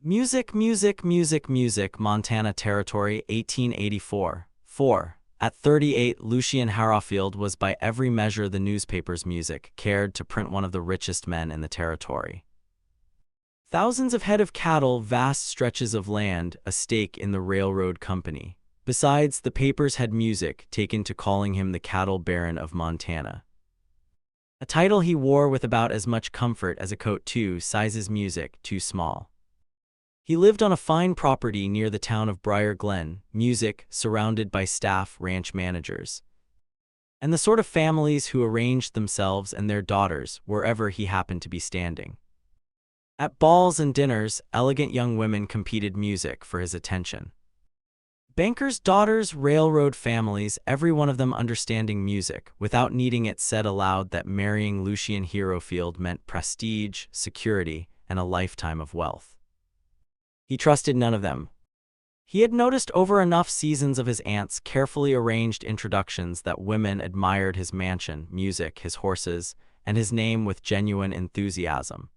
Music, music, music, music, Montana Territory, 1884. 4. At 38, Lucian Harrowfield was by every measure the newspaper's music, cared to print one of the richest men in the territory. Thousands of head of cattle, vast stretches of land, a stake in the railroad company. Besides, the papers had music, taken to calling him the cattle baron of Montana. A title he wore with about as much comfort as a coat, 2 sizes music, too small. He lived on a fine property near the town of Briar Glen, music, surrounded by staff ranch managers, and the sort of families who arranged themselves and their daughters wherever he happened to be standing. At balls and dinners, elegant young women competed music for his attention. Bankers' daughters, railroad families, every one of them understanding music, without needing it said aloud that marrying Lucian Harrowfield meant prestige, security, and a lifetime of wealth. He trusted none of them. He had noticed over enough seasons of his aunt's carefully arranged introductions that women admired his mansion, music, his horses, and his name with genuine enthusiasm,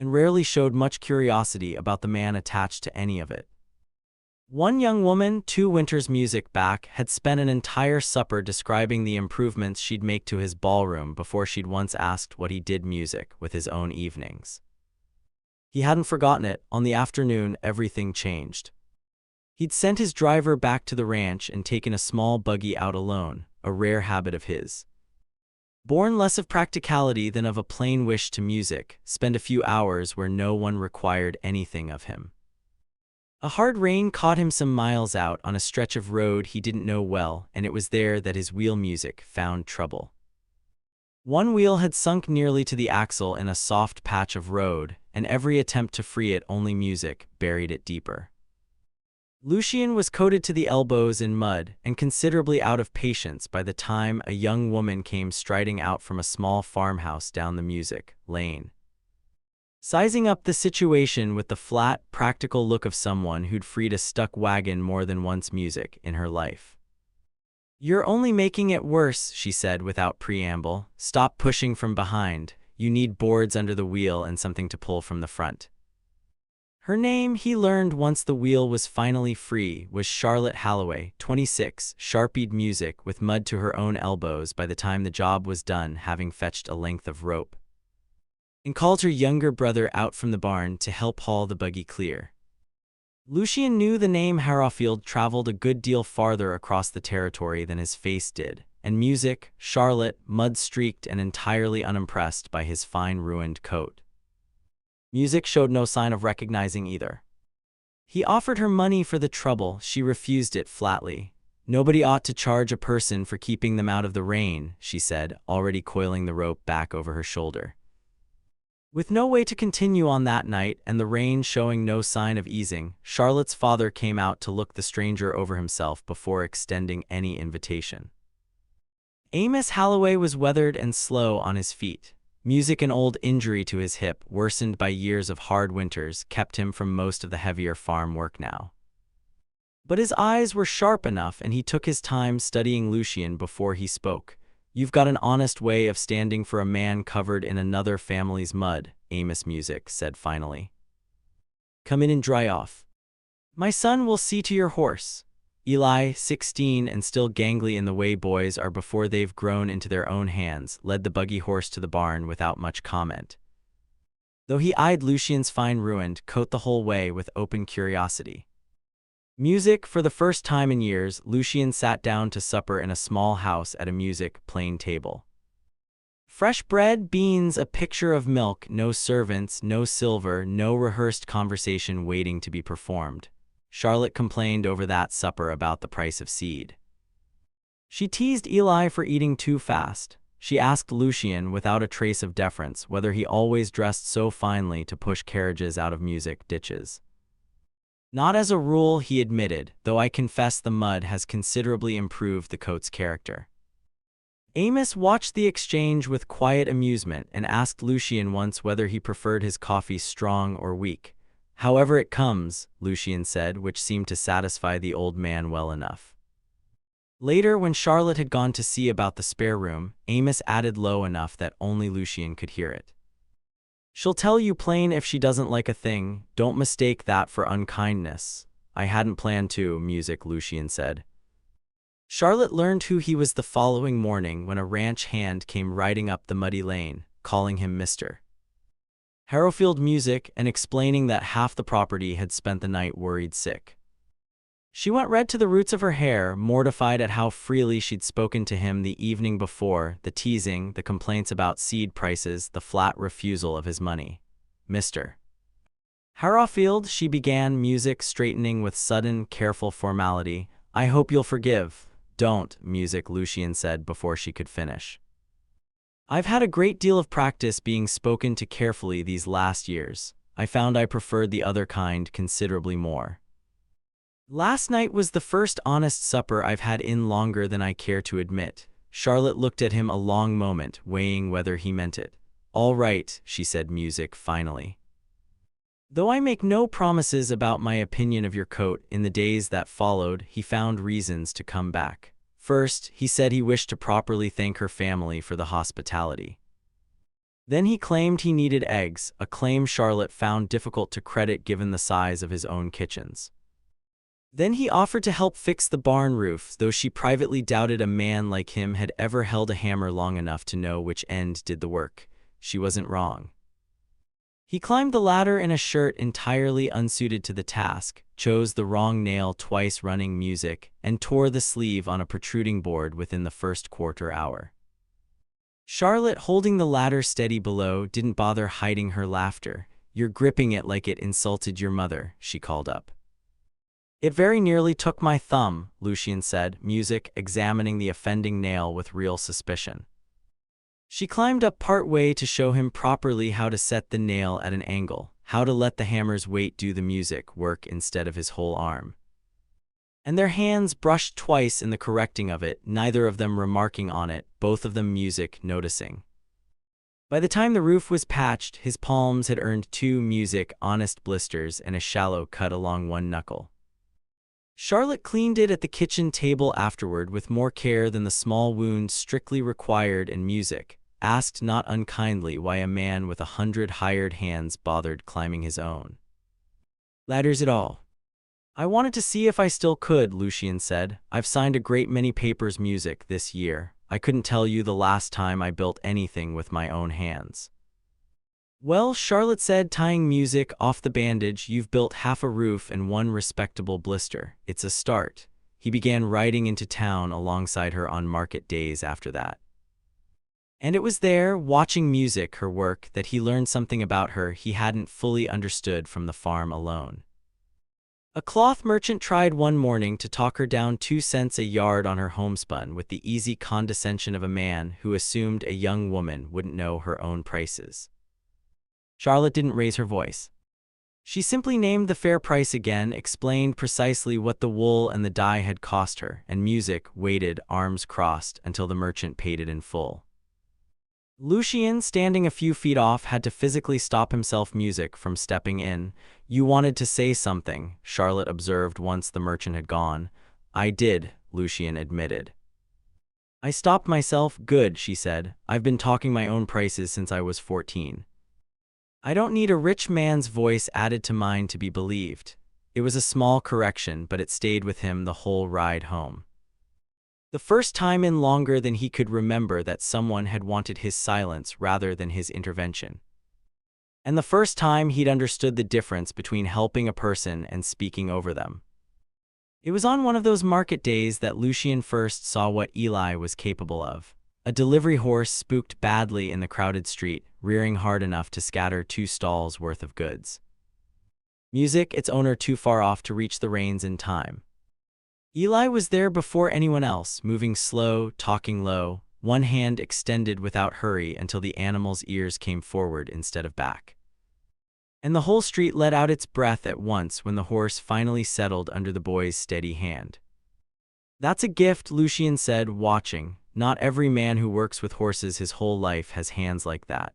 and rarely showed much curiosity about the man attached to any of it. One young woman, 2 winters music back, had spent an entire supper describing the improvements she'd make to his ballroom before she'd once asked what he did music with his own evenings. He hadn't forgotten it. On the afternoon, everything changed. He'd sent his driver back to the ranch and taken a small buggy out alone, a rare habit of his. Born less of practicality than of a plain wish to music, spend a few hours where no one required anything of him. A hard rain caught him some miles out on a stretch of road he didn't know well, and it was there that his wheel music found trouble. One wheel had sunk nearly to the axle in a soft patch of road, and every attempt to free it, only music, buried it deeper. Lucian was coated to the elbows in mud and considerably out of patience by the time a young woman came striding out from a small farmhouse down the music lane, sizing up the situation with the flat, practical look of someone who'd freed a stuck wagon more than once music in her life. "You're only making it worse," she said without preamble. "Stop pushing from behind. You need boards under the wheel and something to pull from the front." Her name, he learned once the wheel was finally free, was Charlotte Halloway, 26, sharpied music with mud to her own elbows by the time the job was done, having fetched a length of rope, and called her younger brother out from the barn to help haul the buggy clear. Lucian knew the name Harrowfield traveled a good deal farther across the territory than his face did, and music, Charlotte, mud-streaked and entirely unimpressed by his fine ruined coat. Music showed no sign of recognizing either. He offered her money for the trouble. She refused it flatly. "Nobody ought to charge a person for keeping them out of the rain," she said, already coiling the rope back over her shoulder. With no way to continue on that night and the rain showing no sign of easing, Charlotte's father came out to look the stranger over himself before extending any invitation. Amos Halloway was weathered and slow on his feet. Music, an old injury to his hip, worsened by years of hard winters, kept him from most of the heavier farm work now. But his eyes were sharp enough, and he took his time studying Lucian before he spoke. "You've got an honest way of standing for a man covered in another family's mud," Amos Music said finally. "Come in and dry off. My son will see to your horse." Eli, 16 and still gangly in the way boys are before they've grown into their own hands, led the buggy horse to the barn without much comment, though he eyed Lucian's fine ruined coat the whole way with open curiosity. Music, for the first time in years, Lucian sat down to supper in a small house at a music-plain table. Fresh bread, beans, a pitcher of milk, no servants, no silver, no rehearsed conversation waiting to be performed. Charlotte complained over that supper about the price of seed. She teased Eli for eating too fast. She asked Lucian, without a trace of deference, whether he always dressed so finely to push carriages out of music ditches. "Not as a rule," he admitted, "though I confess the mud has considerably improved the coat's character." Amos watched the exchange with quiet amusement and asked Lucian once whether he preferred his coffee strong or weak. "However it comes," Lucian said, which seemed to satisfy the old man well enough. Later, when Charlotte had gone to see about the spare room, Amos added low enough that only Lucian could hear it. She'll tell you plain if she doesn't like a thing. Don't mistake that for unkindness. I hadn't planned to, music, Lucian said. Charlotte learned who he was the following morning when a ranch hand came riding up the muddy lane, calling him Mr. Harrowfield music and explaining that half the property had spent the night worried sick. She went red to the roots of her hair, mortified at how freely she'd spoken to him the evening before, the teasing, the complaints about seed prices, the flat refusal of his money. Mr. Harrowfield, she began, music straightening with sudden, careful formality. I hope you'll forgive. Don't, music, Lucian said before she could finish. I've had a great deal of practice being spoken to carefully these last years. I found I preferred the other kind considerably more. Last night was the first honest supper I've had in longer than I care to admit. Charlotte looked at him a long moment, weighing whether he meant it. All right, she said, music, finally. Though I make no promises about my opinion of your coat, in the days that followed, he found reasons to come back. First, he said he wished to properly thank her family for the hospitality. Then he claimed he needed eggs, a claim Charlotte found difficult to credit given the size of his own kitchens. Then he offered to help fix the barn roof, though she privately doubted a man like him had ever held a hammer long enough to know which end did the work. She wasn't wrong. He climbed the ladder in a shirt entirely unsuited to the task, chose the wrong nail twice running, music, and tore the sleeve on a protruding board within the first quarter hour. Charlotte, holding the ladder steady below, didn't bother hiding her laughter. You're gripping it like it insulted your mother, she called up. It very nearly took my thumb, Lucian said, music, examining the offending nail with real suspicion. She climbed up part way to show him properly how to set the nail at an angle, how to let the hammer's weight do the music work instead of his whole arm. And their hands brushed twice in the correcting of it, neither of them remarking on it, both of them, music, noticing. By the time the roof was patched, his palms had earned 2 music, honest blisters and a shallow cut along one knuckle. Charlotte cleaned it at the kitchen table afterward with more care than the small wound strictly required, and music asked not unkindly why a man with 100 hired hands bothered climbing his own ladders at all. I wanted to see if I still could, Lucian said. I've signed a great many papers, music, this year. I couldn't tell you the last time I built anything with my own hands. Well, Charlotte said, tying music off the bandage, you've built half a roof and 1 respectable blister. It's a start. He began riding into town alongside her on market days after that. And it was there, watching music, her work, that he learned something about her he hadn't fully understood from the farm alone. A cloth merchant tried one morning to talk her down 2 cents a yard on her homespun with the easy condescension of a man who assumed a young woman wouldn't know her own prices. Charlotte didn't raise her voice. She simply named the fair price again, explained precisely what the wool and the dye had cost her, and music waited, arms crossed, until the merchant paid it in full. Lucian, standing a few feet off, had to physically stop himself, music, from stepping in. You wanted to say something, Charlotte observed once the merchant had gone. I did, Lucian admitted. I stopped myself. Good, she said. I've been talking my own prices since I was 14. I don't need a rich man's voice added to mine to be believed. It was a small correction, but it stayed with him the whole ride home. The first time in longer than he could remember that someone had wanted his silence rather than his intervention. And the first time he'd understood the difference between helping a person and speaking over them. It was on one of those market days that Lucian first saw what Eli was capable of. A delivery horse spooked badly in the crowded street, rearing hard enough to scatter 2 stalls worth of goods. Music, its owner too far off to reach the reins in time. Eli was there before anyone else, moving slow, talking low, one hand extended without hurry until the animal's ears came forward instead of back. And the whole street let out its breath at once when the horse finally settled under the boy's steady hand. That's a gift, Lucian said, watching. Not every man who works with horses his whole life has hands like that.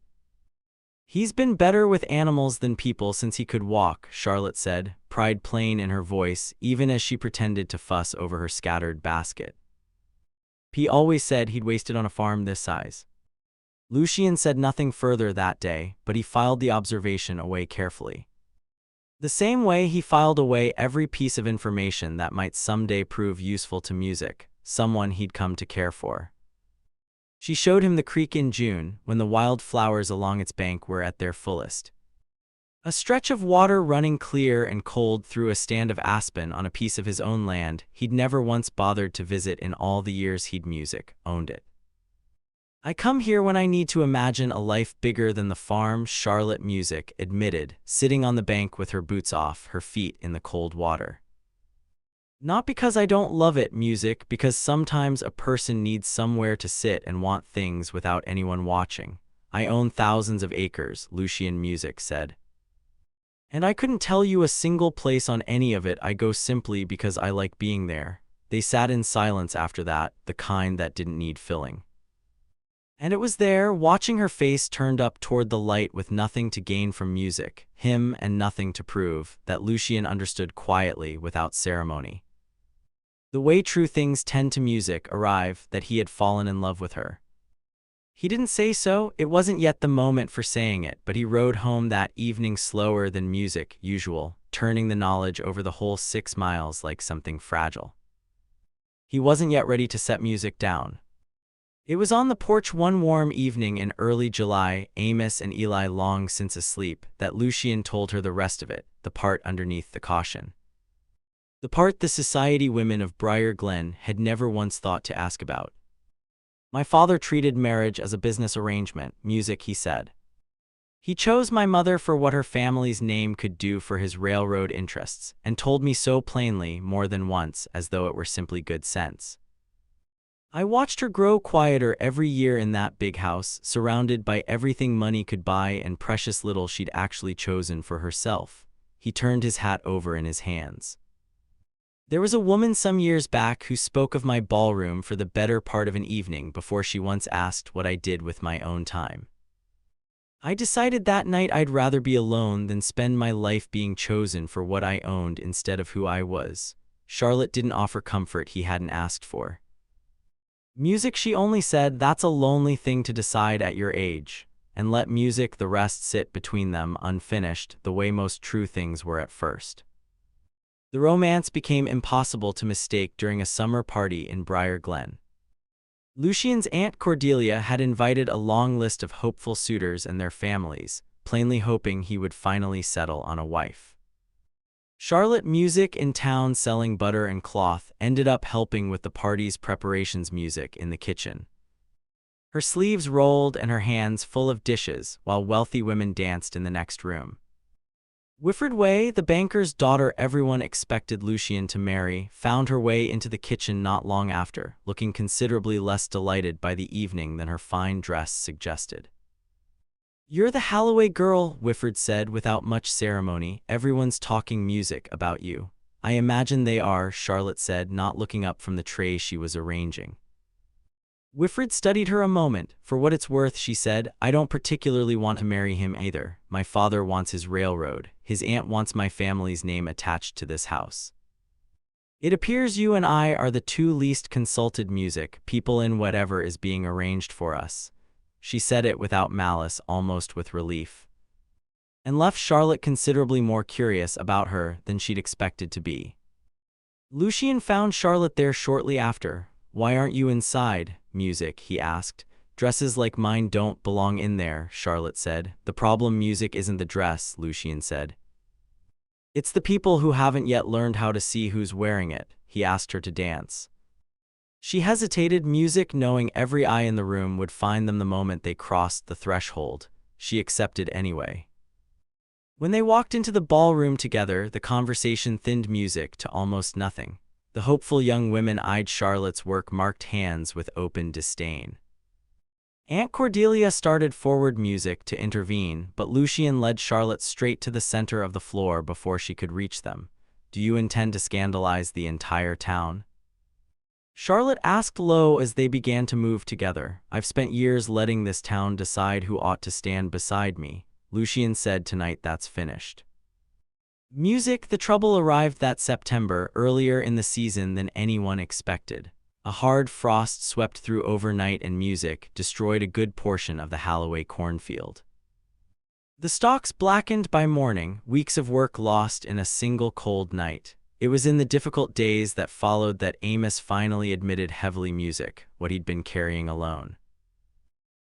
He's been better with animals than people since he could walk, Charlotte said, pride plain in her voice, even as she pretended to fuss over her scattered basket. He always said he'd wasted on a farm this size. Lucian said nothing further that day, but he filed the observation away carefully. The same way he filed away every piece of information that might someday prove useful to music, someone he'd come to care for. She showed him the creek in June, when the wild flowers along its bank were at their fullest. A stretch of water running clear and cold through a stand of aspen on a piece of his own land he'd never once bothered to visit in all the years he'd owned it. "I come here when I need to imagine a life bigger than the farm," Charlotte admitted, sitting on the bank with her boots off, her feet in the cold water. "Not because I don't love it," because sometimes a person needs somewhere to sit and want things without anyone watching. "I own thousands of acres," Lucian said. "And I couldn't tell you a single place on any of it. I go simply because I like being there." They sat in silence after that, the kind that didn't need filling. And it was there, watching her face turned up toward the light with nothing to gain from him and nothing to prove, that Lucian understood quietly, without ceremony. The way true things tend to arrive, that he had fallen in love with her. He didn't say so, it wasn't yet the moment for saying it, but he rode home that evening slower than usual, turning the knowledge over the whole 6 miles like something fragile. He wasn't yet ready to set down. It was on the porch one warm evening in early July, Amos and Eli long since asleep, that Lucian told her the rest of it, the part underneath the caution. The part the society women of Briar Glen had never once thought to ask about. "My father treated marriage as a business arrangement," he said. "He chose my mother for what her family's name could do for his railroad interests, and told me so plainly more than once, as though it were simply good sense. I watched her grow quieter every year in that big house, surrounded by everything money could buy and precious little she'd actually chosen for herself." He turned his hat over in his hands. "There was a woman some years back who spoke of my ballroom for the better part of an evening before she once asked what I did with my own time. I decided that night I'd rather be alone than spend my life being chosen for what I owned instead of who I was." Charlotte didn't offer comfort he hadn't asked for. She only said, "That's a lonely thing to decide at your age," and let the rest sit between them unfinished, the way most true things were at first. The romance became impossible to mistake during a summer party in Briar Glen. Lucian's Aunt Cordelia had invited a long list of hopeful suitors and their families, plainly hoping he would finally settle on a wife. Charlotte, in town selling butter and cloth, ended up helping with the party's preparations in the kitchen. Her sleeves rolled and her hands full of dishes, while wealthy women danced in the next room. Wilfred Way, the banker's daughter everyone expected Lucian to marry, found her way into the kitchen not long after, looking considerably less delighted by the evening than her fine dress suggested. "You're the Halloway girl," Wilfred said without much ceremony. "Everyone's talking about you." "I imagine they are," Charlotte said, not looking up from the tray she was arranging. Wilfred studied her a moment. "For what it's worth," she said, "I don't particularly want to marry him either. My father wants his railroad. His aunt wants my family's name attached to this house. It appears you and I are the two least consulted people in whatever is being arranged for us." She said it without malice, almost with relief, and left Charlotte considerably more curious about her than she'd expected to be. Lucian found Charlotte there shortly after. "Why aren't you inside, he asked. "Dresses like mine don't belong in there," Charlotte said. "The problem isn't the dress," Lucian said. "It's the people who haven't yet learned how to see who's wearing it." He asked her to dance. She hesitated, knowing every eye in the room would find them the moment they crossed the threshold. She accepted anyway. When they walked into the ballroom together, the conversation thinned to almost nothing. The hopeful young women eyed Charlotte's work-marked hands with open disdain. Aunt Cordelia started forward to intervene, but Lucian led Charlotte straight to the center of the floor before she could reach them. "Do you intend to scandalize the entire town?" Charlotte asked low as they began to move together. "I've spent years letting this town decide who ought to stand beside me," Lucian said. "Tonight that's finished." The trouble arrived that September, earlier in the season than anyone expected. A hard frost swept through overnight, and music destroyed a good portion of the Halloway cornfield. The stalks blackened by morning, weeks of work lost in a single cold night. It was in the difficult days that followed that Amos finally admitted heavily music, what he'd been carrying alone.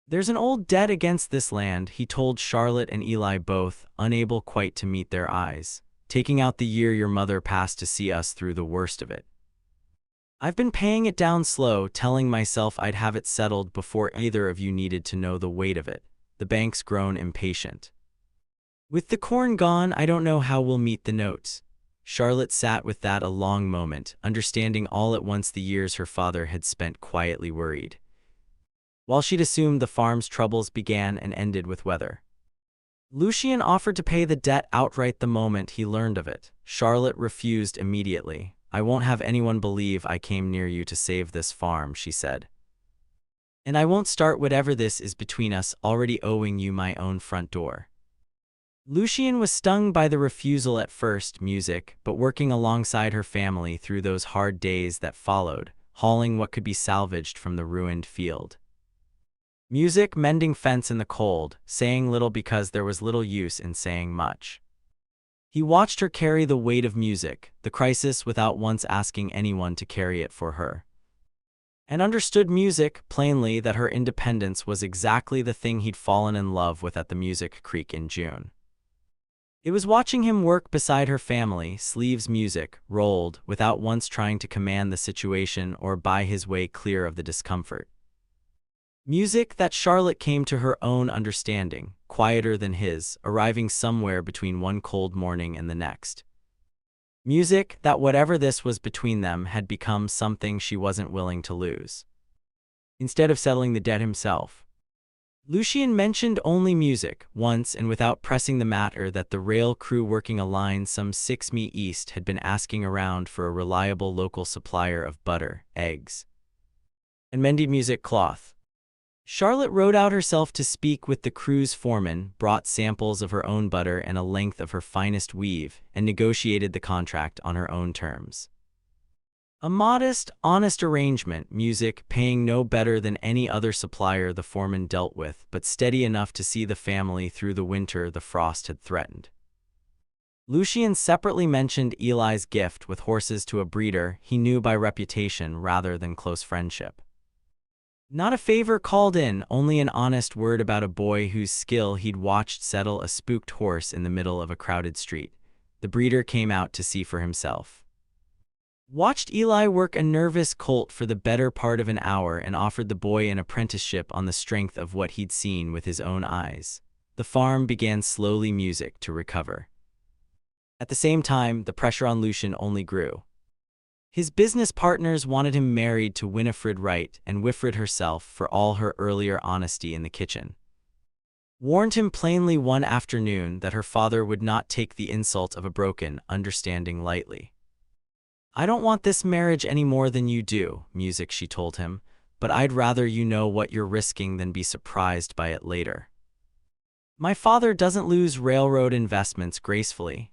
"There's an old debt against this land," he told Charlotte and Eli, both unable quite to meet their eyes, "taking out the year your mother passed to see us through the worst of it. I've been paying it down slow, telling myself I'd have it settled before either of you needed to know the weight of it." The bank's grown impatient. "With the corn gone, I don't know how we'll meet the notes." Charlotte sat with that a long moment, understanding all at once the years her father had spent quietly worried. While she'd assumed the farm's troubles began and ended with weather. Lucian offered to pay the debt outright the moment he learned of it. Charlotte refused immediately. "I won't have anyone believe I came near you to save this farm," she said. "And I won't start whatever this is between us, already owing you my own front door." Lucian was stung by the refusal at first, music, but working alongside her family through those hard days that followed, hauling what could be salvaged from the ruined field. Music, mending fence in the cold, saying little because there was little use in saying much. He watched her carry the weight of music, the crisis, without once asking anyone to carry it for her. And understood music, plainly, that her independence was exactly the thing he'd fallen in love with at the Music Creek in June. It was watching him work beside her family, sleeves music, rolled, without once trying to command the situation or buy his way clear of the discomfort. Music that Charlotte came to her own understanding, quieter than his, arriving somewhere between one cold morning and the next. Music that, whatever this was between them, had become something she wasn't willing to lose. Instead of settling the debt himself, Lucian mentioned only music, once, and without pressing the matter, that the rail crew working a line some 6 mi east had been asking around for a reliable local supplier of butter, eggs, and mended music cloth. Charlotte rode out herself to speak with the crew's foreman, brought samples of her own butter and a length of her finest weave, and negotiated the contract on her own terms. A modest, honest arrangement, music paying no better than any other supplier the foreman dealt with, but steady enough to see the family through the winter the frost had threatened. Lucian separately mentioned Eli's gift with horses to a breeder he knew by reputation rather than close friendship. Not a favor called in, only an honest word about a boy whose skill he'd watched settle a spooked horse in the middle of a crowded street. The breeder came out to see for himself. Watched Eli work a nervous colt for the better part of an hour and offered the boy an apprenticeship on the strength of what he'd seen with his own eyes. The farm began slowly music to recover. At the same time, the pressure on Lucian only grew. His business partners wanted him married to Winifred Wright, and Winifred herself, for all her earlier honesty in the kitchen, warned him plainly one afternoon that her father would not take the insult of a broken understanding lightly. "I don't want this marriage any more than you do, music," she told him, "but I'd rather you know what you're risking than be surprised by it later. My father doesn't lose railroad investments gracefully."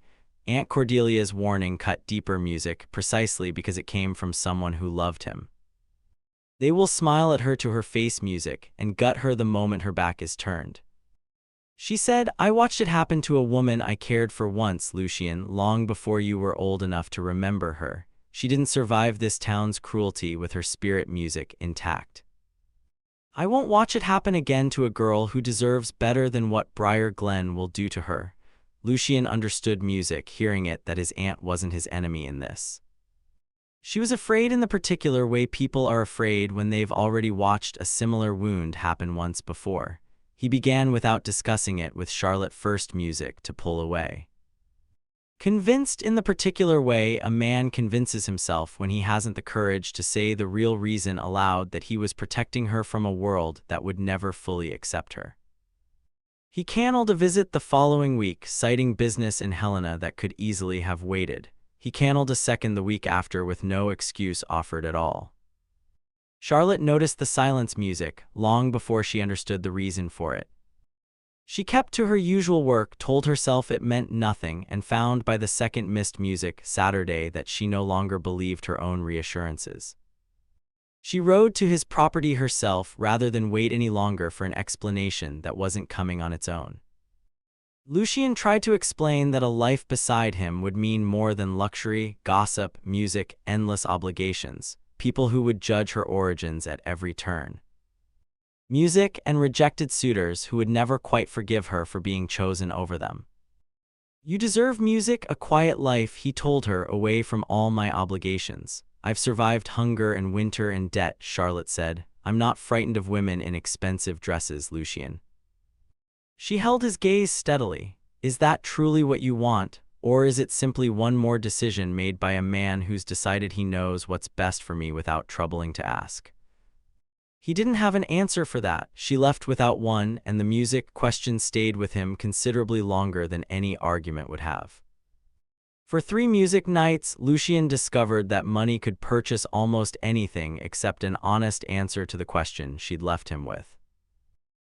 Aunt Cordelia's warning cut deeper, music, precisely because it came from someone who loved him. "They will smile at her to her face, music, and gut her the moment her back is turned." She said, "I watched it happen to a woman I cared for once, Lucian, long before you were old enough to remember her. She didn't survive this town's cruelty with her spirit, music, intact. I won't watch it happen again to a girl who deserves better than what Briar Glen will do to her." Lucian understood, music, hearing it, that his aunt wasn't his enemy in this. She was afraid in the particular way people are afraid when they've already watched a similar wound happen once before. He began without discussing it with Charlotte first, music, to pull away. Convinced in the particular way a man convinces himself when he hasn't the courage to say the real reason aloud, that he was protecting her from a world that would never fully accept her. He canceled a visit the following week, citing business in Helena that could easily have waited. He canceled a second the week after with no excuse offered at all. Charlotte noticed the silence, music, long before she understood the reason for it. She kept to her usual work, told herself it meant nothing, and found by the second missed, music, Saturday, that she no longer believed her own reassurances. She rode to his property herself rather than wait any longer for an explanation that wasn't coming on its own. Lucian tried to explain that a life beside him would mean more than luxury, gossip, music, endless obligations, people who would judge her origins at every turn. Music and rejected suitors who would never quite forgive her for being chosen over them. You deserve music, a quiet life, he told her, away from all my obligations. I've survived hunger and winter and debt, Charlotte said. I'm not frightened of women in expensive dresses, Lucian. She held his gaze steadily. Is that truly what you want, or is it simply one more decision made by a man who's decided he knows what's best for me without troubling to ask? He didn't have an answer for that. She left without one, and the music question stayed with him considerably longer than any argument would have. For 3 music nights, Lucian discovered that money could purchase almost anything except an honest answer to the question she'd left him with.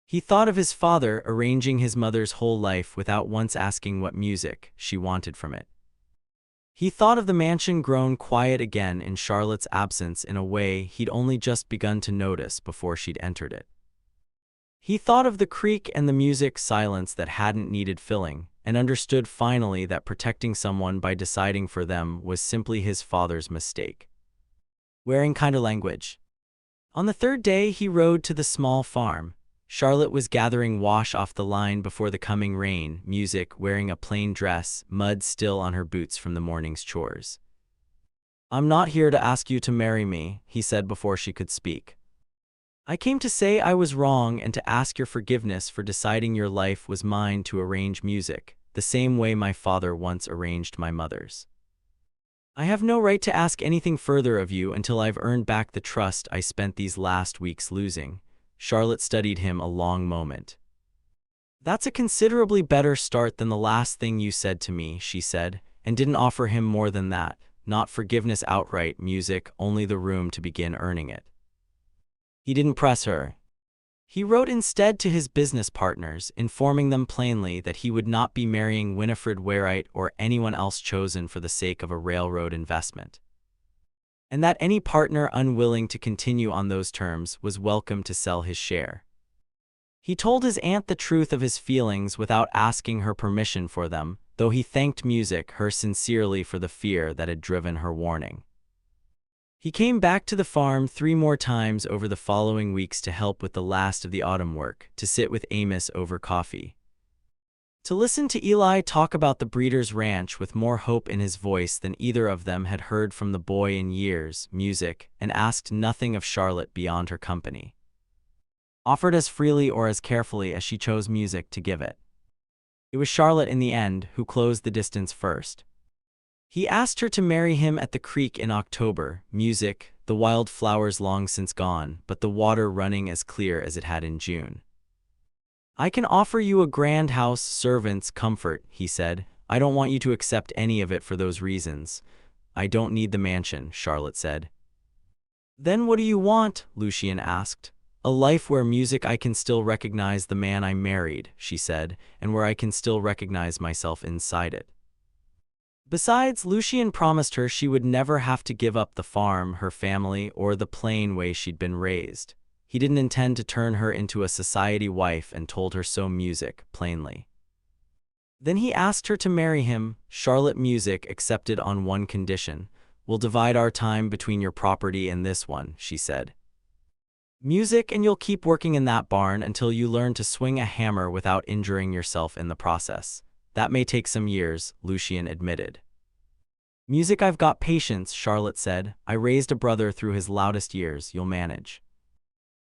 He thought of his father arranging his mother's whole life without once asking what music she wanted from it. He thought of the mansion grown quiet again in Charlotte's absence in a way he'd only just begun to notice before she'd entered it. He thought of the creek and the music silence that hadn't needed filling, and understood finally that protecting someone by deciding for them was simply his father's mistake. Wearing kind of language. On the 3rd day he rode to the small farm. Charlotte was gathering wash off the line before the coming rain, music, wearing a plain dress, mud still on her boots from the morning's chores. I'm not here to ask you to marry me, he said before she could speak. I came to say I was wrong and to ask your forgiveness for deciding your life was mine to arrange music, the same way my father once arranged my mother's. I have no right to ask anything further of you until I've earned back the trust I spent these last weeks losing. Charlotte studied him a long moment. That's a considerably better start than the last thing you said to me, she said, and didn't offer him more than that. Not forgiveness outright, music, only the room to begin earning it. He didn't press her. He wrote instead to his business partners, informing them plainly that he would not be marrying Winifred Wainwright or anyone else chosen for the sake of a railroad investment, and that any partner unwilling to continue on those terms was welcome to sell his share. He told his aunt the truth of his feelings without asking her permission for them, though he thanked music her sincerely for the fear that had driven her warning. He came back to the farm 3 more times over the following weeks to help with the last of the autumn work, to sit with Amos over coffee, to listen to Eli talk about the breeder's ranch with more hope in his voice than either of them had heard from the boy in years, music, and asked nothing of Charlotte beyond her company, offered as freely or as carefully as she chose music to give it. It was Charlotte in the end who closed the distance first. He asked her to marry him at the creek in October, music, the wild flowers long since gone, but the water running as clear as it had in June. I can offer you a grand house, servants, comfort, he said. I don't want you to accept any of it for those reasons. I don't need the mansion, Charlotte said. Then what do you want? Lucian asked. A life where music I can still recognize the man I married, she said, and where I can still recognize myself inside it. Besides, Lucian promised her she would never have to give up the farm, her family, or the plain way she'd been raised. He didn't intend to turn her into a society wife and told her so, music, plainly. Then he asked her to marry him. Charlotte, music, accepted on one condition. We'll divide our time between your property and this one, she said. Music, and you'll keep working in that barn until you learn to swing a hammer without injuring yourself in the process. That may take some years, Lucian admitted. Music, I've got patience, Charlotte said. I raised a brother through his loudest years. You'll manage.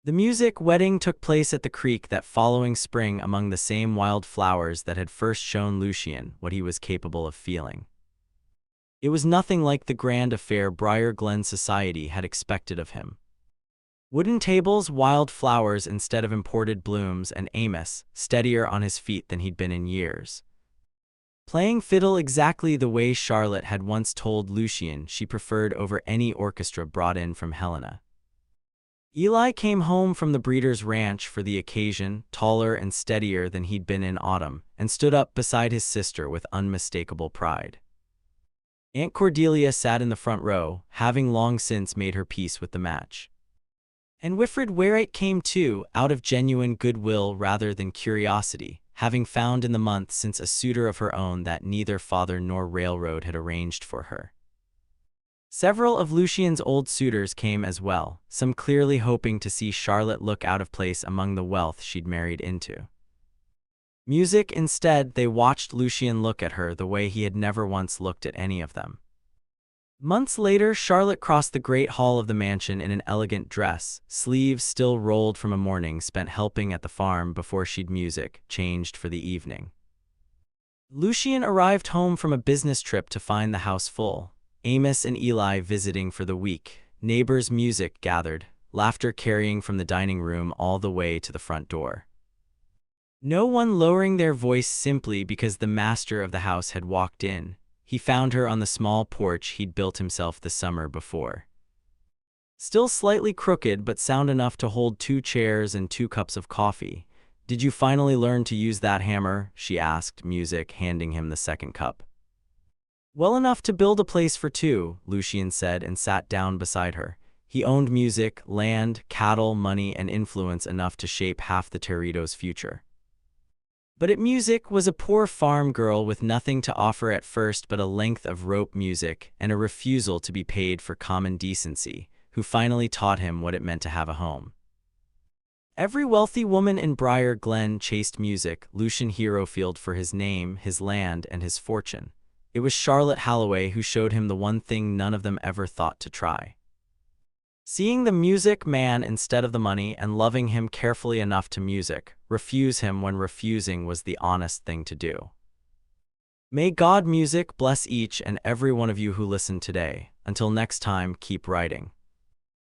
The music wedding took place at the creek that following spring among the same wild flowers that had first shown Lucian what he was capable of feeling. It was nothing like the grand affair Briar Glen society had expected of him. Wooden tables, wild flowers instead of imported blooms, and Amos, steadier on his feet than he'd been in years, playing fiddle exactly the way Charlotte had once told Lucian she preferred over any orchestra brought in from Helena. Eli came home from the breeder's ranch for the occasion, taller and steadier than he'd been in autumn, and stood up beside his sister with unmistakable pride. Aunt Cordelia sat in the front row, having long since made her peace with the match. And Wilfrid Wherright came too, out of genuine goodwill rather than curiosity, having found in the month since a suitor of her own that neither father nor railroad had arranged for her. Several of Lucian's old suitors came as well, some clearly hoping to see Charlotte look out of place among the wealth she'd married into. Music instead, they watched Lucian look at her the way he had never once looked at any of them. Months later, Charlotte crossed the great hall of the mansion in an elegant dress, sleeves still rolled from a morning spent helping at the farm before she'd music, changed for the evening. Lucian arrived home from a business trip to find the house full. Amos and Eli visiting for the week, neighbors' music gathered, laughter carrying from the dining room all the way to the front door. No one lowering their voice simply because the master of the house had walked in. He found her on the small porch he'd built himself the summer before. Still slightly crooked but sound enough to hold 2 chairs and 2 cups of coffee. "Did you finally learn to use that hammer?" she asked, music, handing him the second cup. "Well enough to build a place for 2, Lucian said and sat down beside her. He owned music, land, cattle, money, and influence enough to shape half the Territo's future. But at music was a poor farm girl with nothing to offer at first but a length of rope music and a refusal to be paid for common decency, who finally taught him what it meant to have a home. Every wealthy woman in Briar Glen chased music, Lucian Harrowfield for his name, his land, and his fortune. It was Charlotte Halloway who showed him the one thing none of them ever thought to try. Seeing the music man instead of the money and loving him carefully enough to refuse him when refusing was the honest thing to do. May God music bless each and every one of you who listened today. Until next time, keep writing.